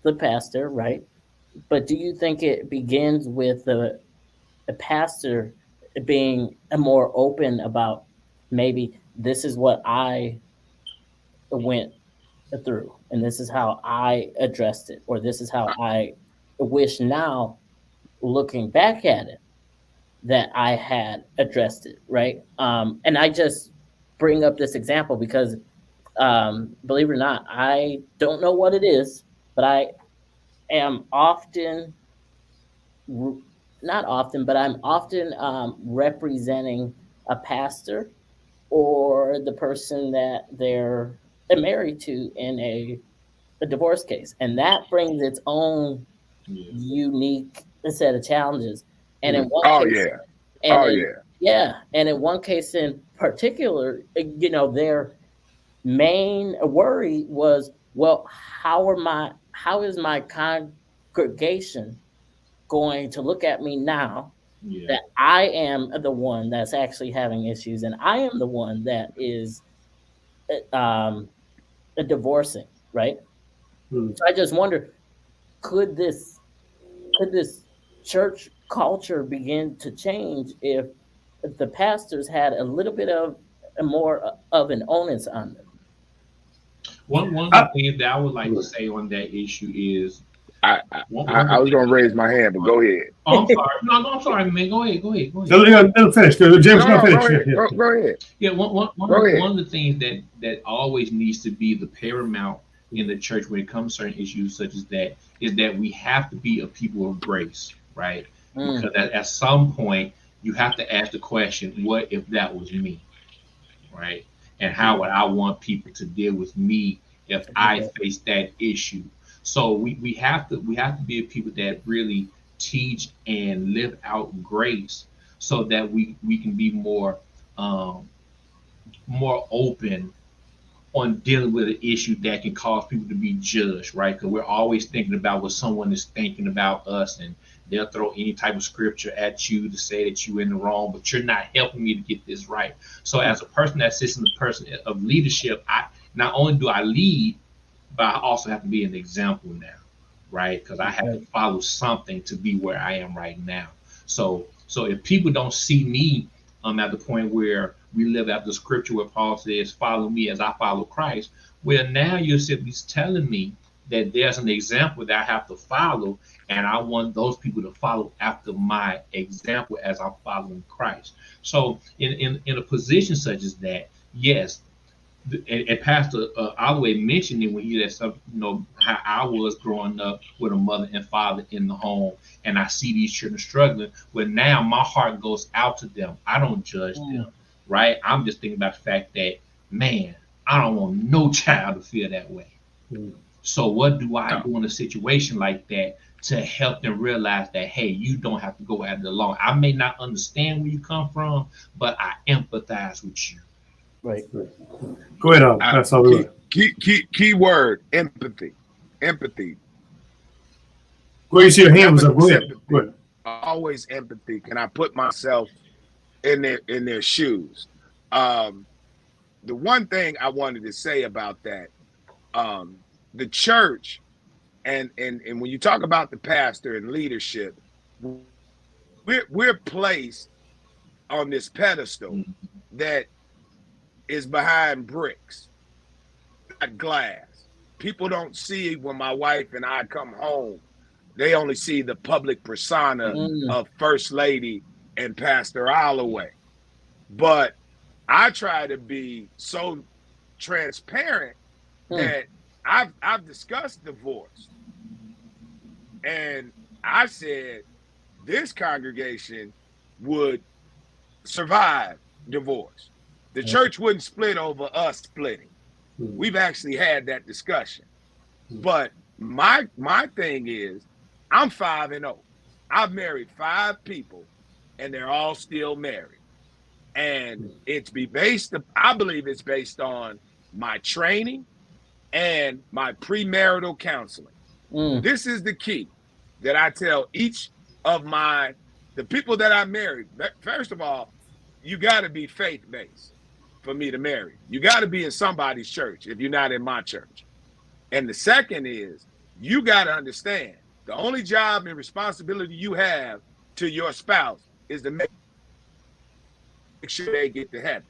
Speaker 7: the pastor, right? But do you think it begins with a pastor being more open about, maybe this is what I went through, and this is how I addressed it, or this is how I wish now, looking back at it, that I had addressed it, right? And I just bring up this example because, believe it or not, I don't know what it is, but I am often, not often, but I'm often representing a pastor or the person that they're married to in a divorce case. And that brings its own unique set of challenges. And in one case, and in one case in particular, their main worry was, well, how is my congregation going to look at me now that I am the one that's actually having issues, and I am the one that is divorcing, right? So I just wonder, could this church culture begin to change if the pastors had a little bit of more of an onus on them?
Speaker 6: One of the things that I would like to say on that issue is,
Speaker 1: I was going to raise my hand, but go ahead.
Speaker 6: Oh, I'm sorry. No, I'm sorry, man. Go ahead.
Speaker 5: Let finish. James, finish.
Speaker 1: Go ahead.
Speaker 6: Yeah, one of the things that always needs to be the paramount in the church when it comes to certain issues such as that is that we have to be a people of grace, right? Because at some point you have to ask the question, what if that was me, right? And how would I want people to deal with me if I face that issue? So we have to be a people that really teach and live out grace, so that we can be more open on dealing with an issue that can cause people to be judged, right? Because we're always thinking about what someone is thinking about us, and they'll throw any type of scripture at you to say that you're in the wrong, but you're not helping me to get this right. So as a person that sits in the person of leadership, I not only do I lead, but I also have to be an example now. right? Because I had to follow something to be where I am right now. So if people don't see me at the point where we live out the scripture where Paul says, follow me as I follow Christ, well, now you're simply telling me that there's an example that I have to follow, and I want those people to follow after my example as I'm following Christ. So in a position such as that, yes, and Pastor Holloway mentioned it when he said something, how I was growing up with a mother and father in the home, and I see these children struggling. Well, now my heart goes out to them. I don't judge them, right? I'm just thinking about the fact that, man, I don't want no child to feel that way. So what do I do in a situation like that to help them realize that, hey, you don't have to go at it alone? I may not understand where you come from, but I empathize with you.
Speaker 7: Right.
Speaker 5: Go ahead. That's all.
Speaker 1: Key word: empathy. Empathy.
Speaker 5: Go, you see your hand was up. Go ahead.
Speaker 1: Always empathy. Can I put myself in their shoes? The one thing I wanted to say about that, the church, and when you talk about the pastor and leadership, we're placed on this pedestal that is behind bricks, not glass. People don't see when my wife and I come home. They only see the public persona of First Lady and Pastor Holloway. But I try to be so transparent that I've discussed divorce. And I said this congregation would survive divorce. The church wouldn't split over us splitting. We've actually had that discussion. But my thing is, I'm 5-0. I've married 5 people, and they're all still married. And I believe it's based on my training and my premarital counseling. This is the key that I tell each of the people that I married. First of all, you got to be faith-based for me to marry. You got to be in somebody's church if you're not in my church. And the second is, you got to understand, the only job and responsibility you have to your spouse is to make sure they get to heaven.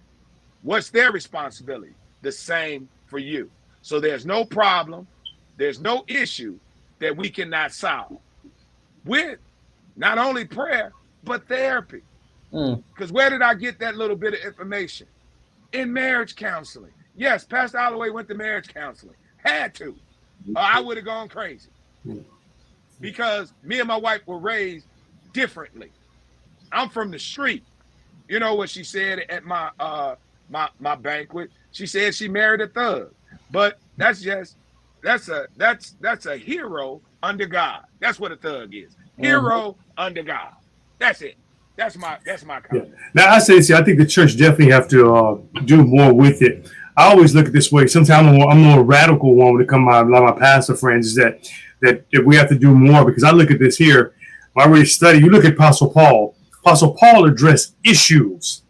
Speaker 1: What's their responsibility? The same for you. So there's no problem, there's no issue that we cannot solve with not only prayer, but therapy. Because where did I get that little bit of information? In marriage counseling. Yes, Pastor Holloway went to marriage counseling. Had to. Or I would have gone crazy. Because me and my wife were raised differently. I'm from the street. You know what she said at my my banquet? She said she married a thug. But that's a hero under God. That's what a thug is. Hero under God. That's it. That's my comment.
Speaker 5: Now I I think the church definitely have to do more with it. I always look at it this way. Sometimes I'm more radical one when it comes to a lot of my pastor friends, is that we have to do more, because I look at this here. When I really study, you look at Apostle Paul. Apostle Paul addressed issues.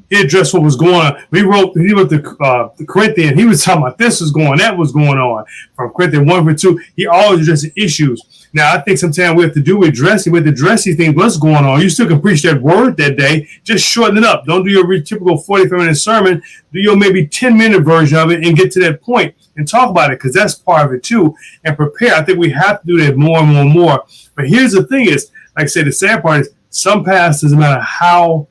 Speaker 5: He addressed what was going on. He wrote the Corinthians. He was talking about this was going, that was going on. From Corinthians 1-2, he always addressed issues. Now, I think sometimes we have to address these things. What's going on? You still can preach that word that day. Just shorten it up. Don't do your typical 45-minute sermon. Do your maybe 10-minute version of it and get to that point and talk about it, because that's part of it too. And prepare. I think we have to do that more and more and more. But here's the thing is, like I said, the sad part is some pastors, no matter how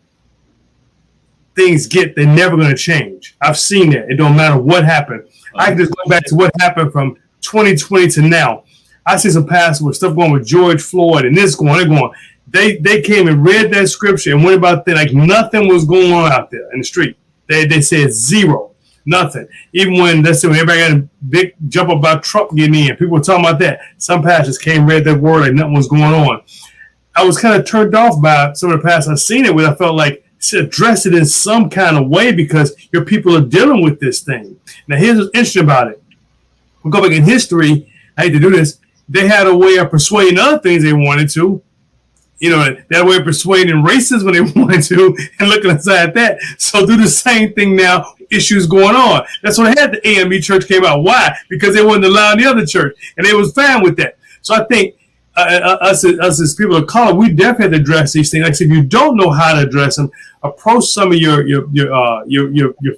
Speaker 5: things get, they're never going to change. I've seen that. It don't matter what happened. I can just go back to what happened from 2020 to now. I see some pastors with stuff going with George Floyd and this going, they're going. They came and read that scripture and went about that like nothing was going on out there in the street. They said zero, nothing. Even when everybody got a big jump about Trump getting in, people were talking about that. Some pastors came and read that word like nothing was going on. I was kind of turned off by some of the pastors I've seen it with. I felt like address it in some kind of way, because your people are dealing with this thing. Now, here's what's interesting about it. We'll go back in history. I hate to do this. They had a way of persuading other things they wanted to. They had a way of persuading racists when they wanted to, and looking inside that. So do the same thing now. Issues going on. That's when the AME church came out. Why? Because they wasn't allowing the other church, and they was fine with that. So I think us as people of color, we definitely have to address these things. Like if you don't know how to address them, approach some of your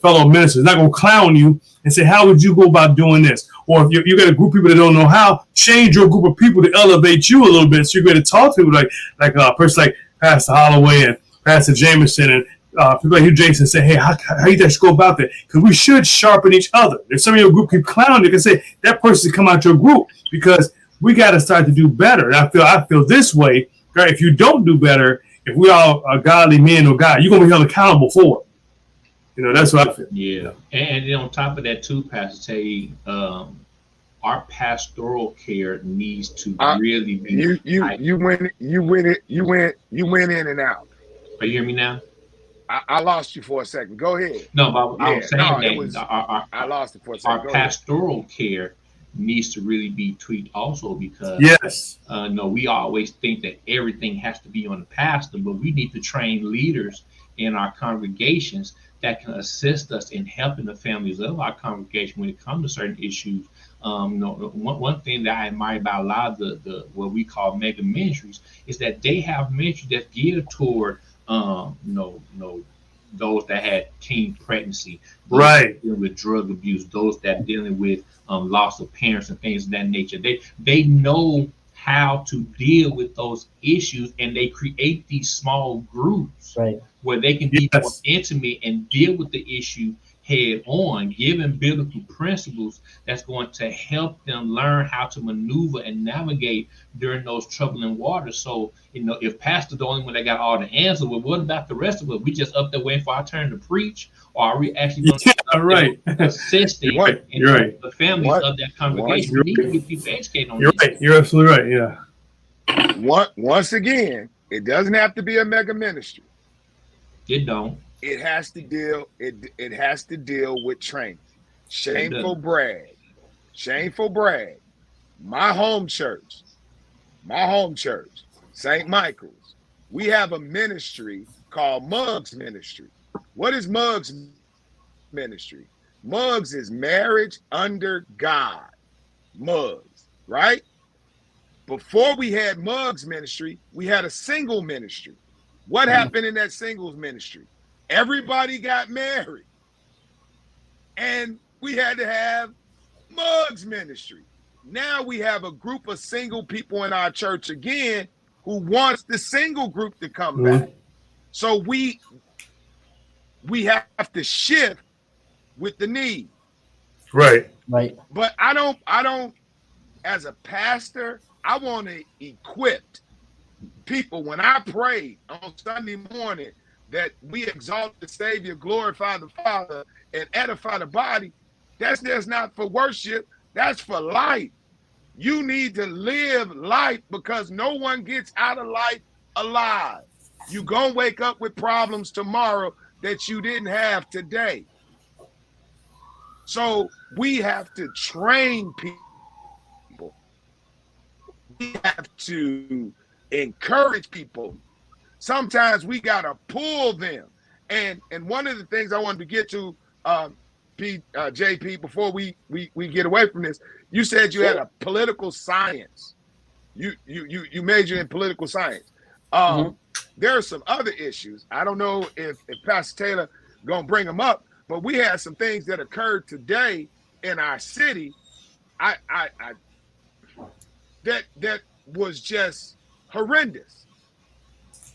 Speaker 5: fellow ministers. Not gonna clown you and say, how would you go about doing this? Or if you got a group of people that don't know how, change your group of people to elevate you a little bit. So you're going to talk to people like a person like Pastor Holloway and Pastor Jameson and people like you, Jason, say, hey, how you guys go about that? Because we should sharpen each other. If some of your group keep clowning, you can say that person come out your group because we got to start to do better. And I feel this way, right? If you don't do better, if we all are godly men or God, you're going to be held accountable for it. You know, that's what I feel.
Speaker 6: Yeah. And then on top of that too, Pastor Tay, our pastoral care needs to really be
Speaker 1: you went in and out.
Speaker 6: Are you hearing me now?
Speaker 1: I lost you for a second. Go ahead.
Speaker 6: No, but I was saying
Speaker 1: I lost it for a second.
Speaker 6: Our pastoral care needs to really be tweaked also because we always think that everything has to be on the pastor, but we need to train leaders in our congregations that can assist us in helping the families of our congregation when it comes to certain issues. One thing that I admire about a lot of the what we call mega ministries is that they have ministries that's geared toward those that had teen pregnancy,
Speaker 5: right,
Speaker 6: dealing with drug abuse, those that dealing with loss of parents and things of that nature. They know how to deal with those issues, and they create these small groups where they can be more intimate and deal with the issue head on, giving biblical principles that's going to help them learn how to maneuver and navigate during those troubling waters. So, if pastor's the only one that got all the answers, well, what about the rest of us? We just up there waiting for our turn to preach, or are we actually going to assist the families of that congregation? We need to get people educated on this.
Speaker 5: Right. You're absolutely right. Yeah.
Speaker 1: Once again, it doesn't have to be a mega ministry.
Speaker 6: It don't.
Speaker 1: It has to deal. It has to deal with training. Shameful brag. My home church, St. Michael's. We have a ministry called Muggs Ministry. What is Muggs Ministry? Muggs is marriage under God. Muggs, right? Before we had Muggs Ministry, we had a single ministry. What happened in that singles ministry? Everybody got married, and we had to have Muggs Ministry. Now we have a group of single people in our church again who wants the single group to come back. So we have to shift with the need.
Speaker 5: Right.
Speaker 1: But I don't, as a pastor, I want to equip people. When I pray on Sunday morning, that we exalt the Savior, glorify the Father, and edify the body, that's just not for worship, that's for life. You need to live life because no one gets out of life alive. You're going to wake up with problems tomorrow that you didn't have today. So we have to train people. We have to encourage people. Sometimes we gotta pull them, and one of the things I wanted to get to, JP, before we get away from this, you said you had a political science. You major in political science. There are some other issues. I don't know if Pastor Taylor gonna bring them up, but we had some things that occurred today in our city. That was just horrendous.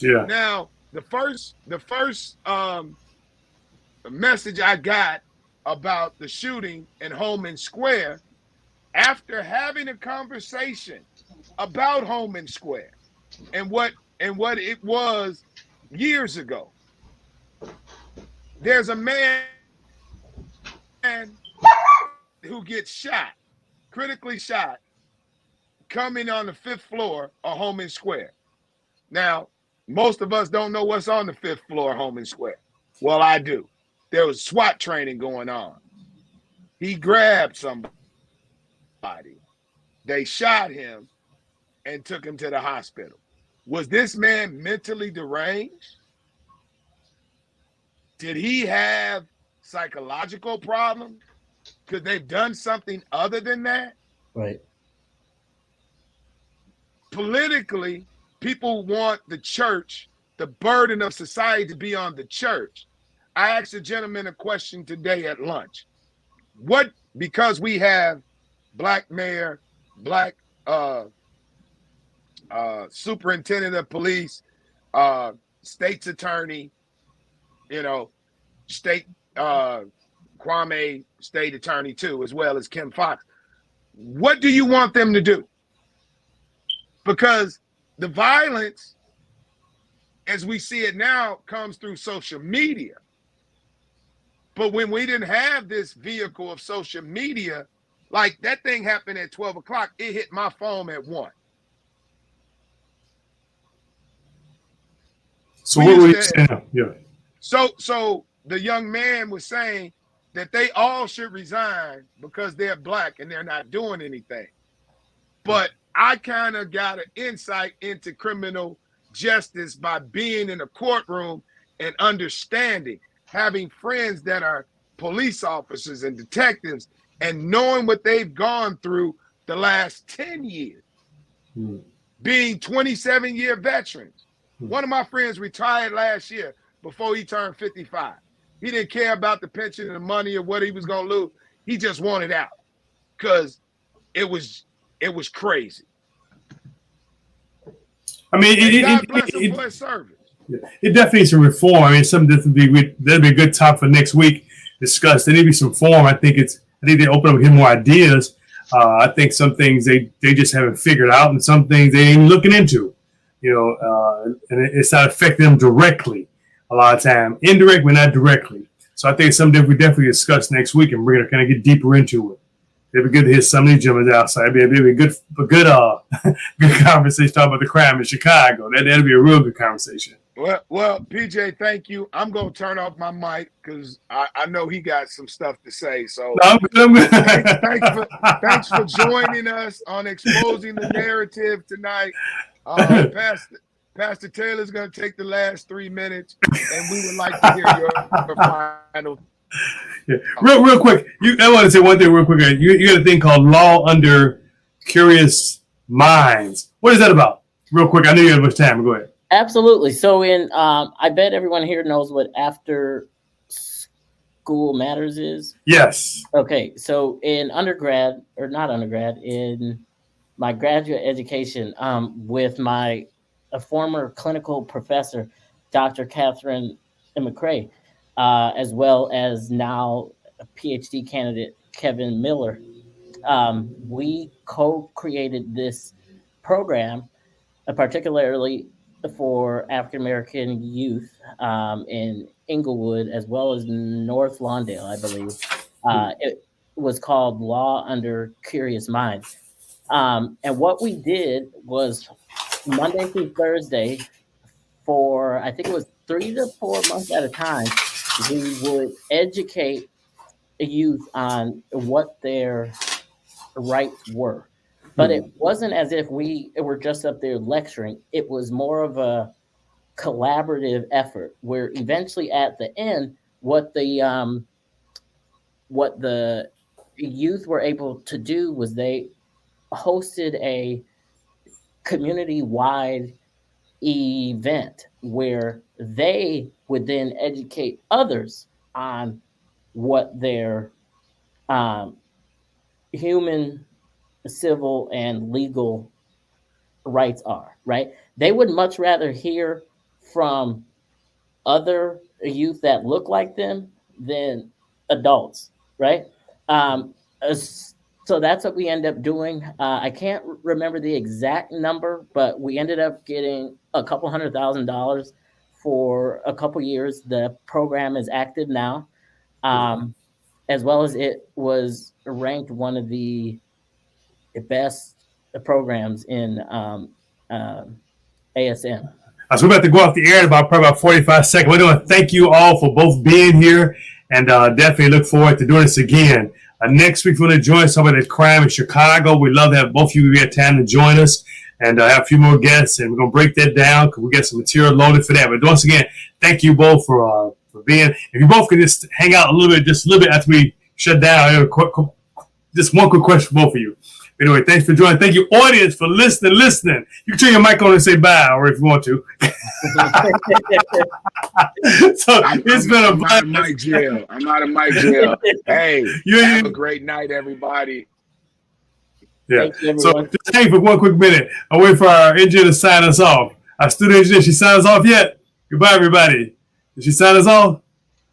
Speaker 5: Yeah.
Speaker 1: Now, the first message I got about the shooting in Holman Square, after having a conversation about Holman Square and what it was years ago, there's a man who gets shot, critically shot, coming on the 5th floor of Holman Square. Now, most of us don't know what's on the 5th floor of Holman Square. Well, I do. There was SWAT training going on. He grabbed somebody. They shot him and took him to the hospital. Was this man mentally deranged? Did he have psychological problems? Could they've done something other than that?
Speaker 7: Right.
Speaker 1: politically, people want the church, the burden of society to be on the church. I asked a gentleman a question today at lunch. Because we have black mayor, black superintendent of police, state's attorney, state Kwame state attorney too, as well as Kim Foxx. What do you want them to do? Because the violence, as we see it now, comes through social media. But when we didn't have this vehicle of social media, like that thing happened at 12 o'clock, it hit my phone at 1.
Speaker 5: So what were you saying? Yeah.
Speaker 1: So the young man was saying that they all should resign because they're black and they're not doing anything. But I kind of got an insight into criminal justice by being in a courtroom and understanding, having friends that are police officers and detectives and knowing what they've gone through the last 10 years, being 27-year veterans. One of my friends retired last year before he turned 55. He didn't care about the pension and the money or what he was going to lose. He just wanted out because it was crazy.
Speaker 5: I mean,
Speaker 1: God bless him for his service.
Speaker 5: It definitely needs some reform. I mean, something that'd be a good topic for next week. Discuss. There need to be some reform. I think they open up with more ideas. I think some things they just haven't figured out, and some things they ain't looking into. And it's not affecting them directly. A lot of time, indirect, but not directly. So I think it's something that we definitely discuss next week, and we're gonna kind of get deeper into it. It'd be good to hear some of these gentlemen outside. It'd be a good conversation talking about the crime in Chicago. That'd be a real good conversation.
Speaker 1: Well, PJ, thank you. I'm gonna turn off my mic because I know he got some stuff to say. So
Speaker 5: no, I'm good.
Speaker 1: Thanks for joining us on Exposing the Narrative tonight. Pastor Taylor's going to take the last 3 minutes, and we would like to hear your final.
Speaker 5: Yeah. Real quick, I want to say one thing real quick. You got a thing called Law Under Curious Minds. What is that about? Real quick, I know you have much time. Go ahead.
Speaker 7: Absolutely. So I bet everyone here knows what After School Matters is.
Speaker 5: Yes.
Speaker 7: Okay. So in in my graduate education, with a former clinical professor, Dr. Catherine McCrae, as well as now a PhD candidate, Kevin Miller. We co-created this program, particularly for African-American youth in Inglewood, as well as North Lawndale, I believe. It was called Law Under Curious Minds. And what we did was Monday through Thursday for, I think it was 3 to 4 months at a time, we would educate youth on what their rights were. But it wasn't as if we were just up there lecturing. It was more of a collaborative effort where eventually at the end, what the youth were able to do was they hosted a community-wide event where they would then educate others on what their human, civil, and legal rights are, right? They would much rather hear from other youth that look like them than adults, right? So that's what we end up doing. I can't remember the exact number, but we ended up getting a couple $100,000 for a couple years. The program is active now, as well as it was ranked one of the best programs in ASM.
Speaker 5: So we're about to go off the air in probably about 45 seconds. We want to thank you all for both being here, and definitely look forward to doing this again. Next week, we're going to join some of the crime in Chicago. We'd love to have both of you get time to join us and have a few more guests, and we're going to break that down because we got some material loaded for that. But once again, thank you both for being. If you both could just hang out just a little bit after we shut down, just one quick question for both of you. Anyway, thanks for joining. Thank you, audience, for listening. You can turn your mic on and say bye, or if you want to. So it's been a blast.
Speaker 1: I'm out of mic jail. Hey, have a great night, everybody.
Speaker 5: Yeah. So just hang for one quick minute. I'll wait for our engineer to sign us off. Our studio engineer, she signs us off yet? Goodbye, everybody. Did she sign us off?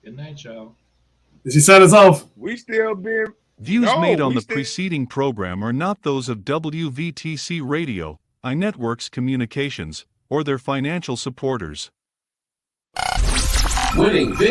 Speaker 6: Good night, y'all.
Speaker 5: Did she sign us off?
Speaker 1: We still been.
Speaker 2: Views made on the preceding program are not those of WVTC Radio, iNetworks Communications, or their financial supporters.
Speaker 3: Winning